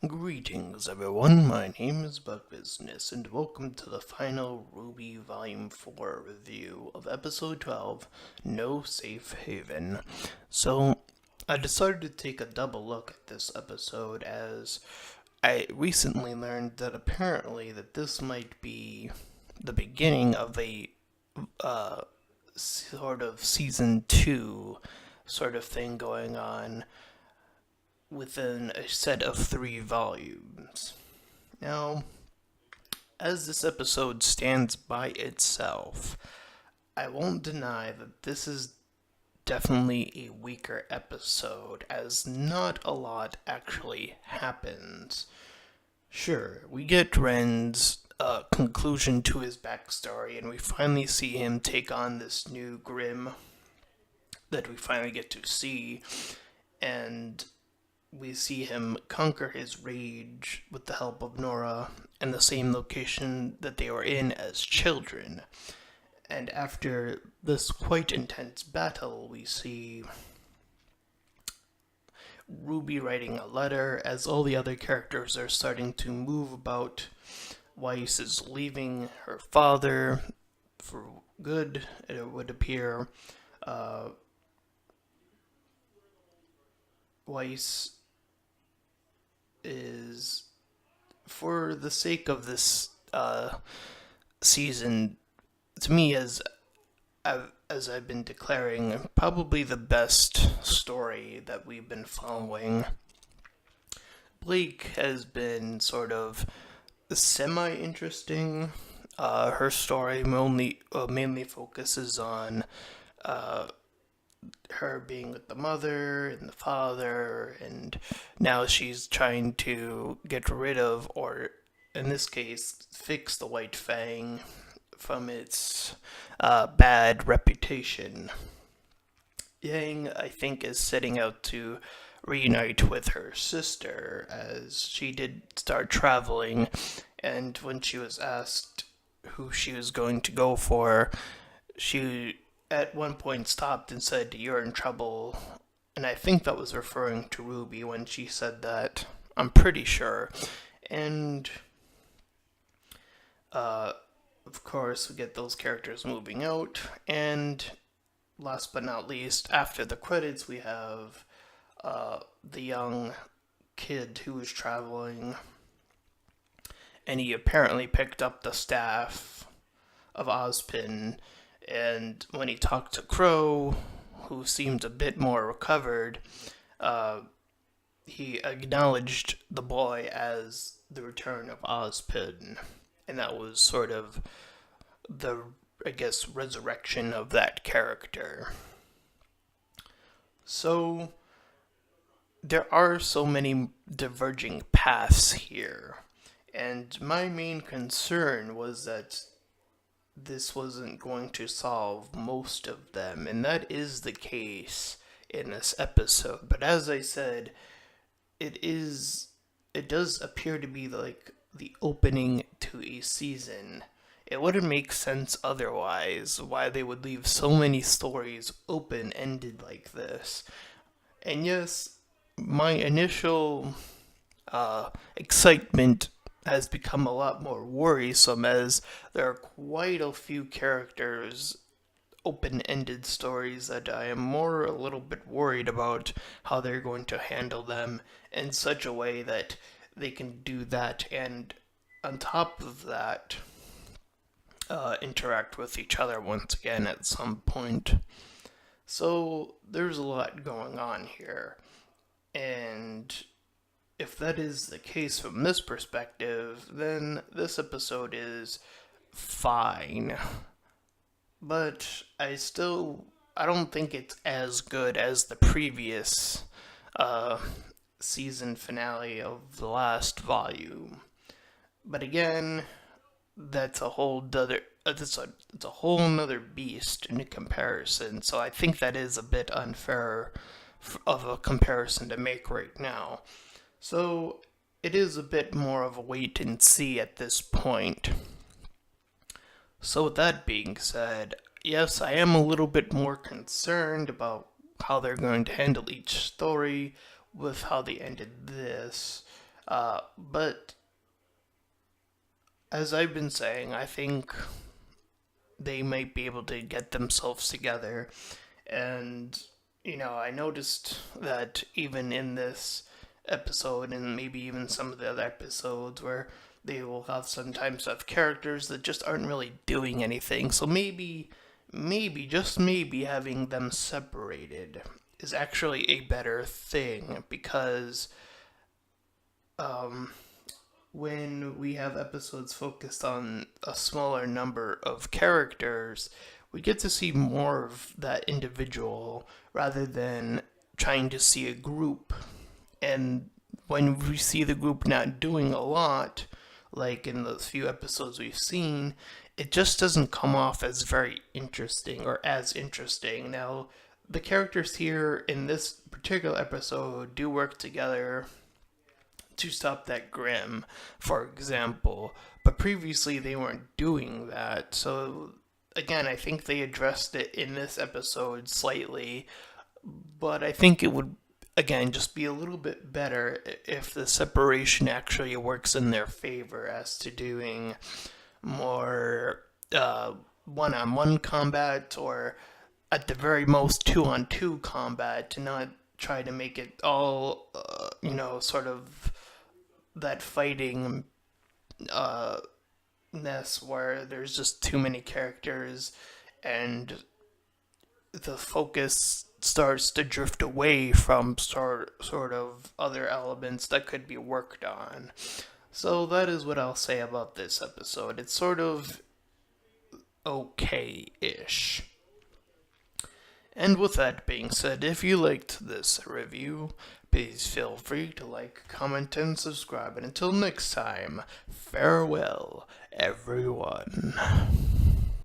Greetings everyone, my name is Bug Business, and welcome to the final Rwby Volume 4 review of Episode 12, No Safe Haven. So, I decided to take a double look at this episode as I recently learned that apparently that this might be the beginning of a sort of Season 2 sort of thing going on within a set of 3 volumes. Now, as this episode stands by itself, I won't deny that this is definitely a weaker episode, as not a lot actually happens. Sure, we get Ren's conclusion to his backstory, and we finally see him take on this new Grim that we finally get to see, and we see him conquer his rage with the help of Nora in the same location that they were in as children. And after this quite intense battle, we see Rwby writing a letter as all the other characters are starting to move about. Weiss is leaving her father for good, it would appear. Weiss is, for the sake of this season, to me, as I've been declaring, probably the best story that we've been following. Blake has been sort of semi-interesting. Her story mainly focuses on her being with the mother and the father, and now she's trying to get rid of, or in this case, fix the White Fang from its bad reputation. Yang, I think, is setting out to reunite with her sister, as she did start traveling, and when she was asked who she was going to go for, she at one point stopped and said, "You're in trouble." And I think that was referring to Rwby when she said that. I'm pretty sure. And, of course, we get those characters moving out. And last but not least, after the credits, we have the young kid who was traveling. And he apparently picked up the staff of Ozpin. And when he talked to Crow, who seemed a bit more recovered, he acknowledged the boy as the return of Ozpin. And that was sort of the, I guess, resurrection of that character. So, there are so many diverging paths here. And my main concern was that this wasn't going to solve most of them, and that is the case in this episode. But as I said, it does appear to be like the opening to a season. It wouldn't make sense otherwise why they would leave so many stories open-ended like this. And yes, my initial excitement has become a lot more worrisome, as there are quite a few characters, open-ended stories, that I am a little bit worried about how they're going to handle them in such a way that they can do that, and on top of that, interact with each other once again at some point. So there's a lot going on here, and if that is the case from this perspective, then this episode is fine. But I don't think it's as good as the previous season finale of the last volume. But again, that's a whole other it's a whole nother beast in comparison. So I think that is a bit unfair of a comparison to make right now. So it is a bit more of a wait and see at this point. So with that being said, yes, I am a little bit more concerned about how they're going to handle each story with how they ended this. But as I've been saying, I think they might be able to get themselves together. And, I noticed that even in this episode, and maybe even some of the other episodes, where they will have sometimes have characters that just aren't really doing anything. So maybe, just maybe, having them separated is actually a better thing because when we have episodes focused on a smaller number of characters, we get to see more of that individual rather than trying to see a group. And when we see the group not doing a lot, like in the few episodes we've seen, it just doesn't come off as very interesting or as interesting. Now, the characters here in this particular episode do work together to stop that Grim, for example. But previously they weren't doing that. So again, I think they addressed it in this episode slightly, but I think it would again just be a little bit better if the separation actually works in their favor as to doing more one-on-one combat or at the very most two-on-two combat to not try to make it all sort of that fighting ness where there's just too many characters and the focus starts to drift away from sort of other elements that could be worked on. So that is what I'll say about this episode. It's sort of okay-ish. And with that being said, if you liked this review, please feel free to like, comment, and subscribe. And until next time, farewell, everyone.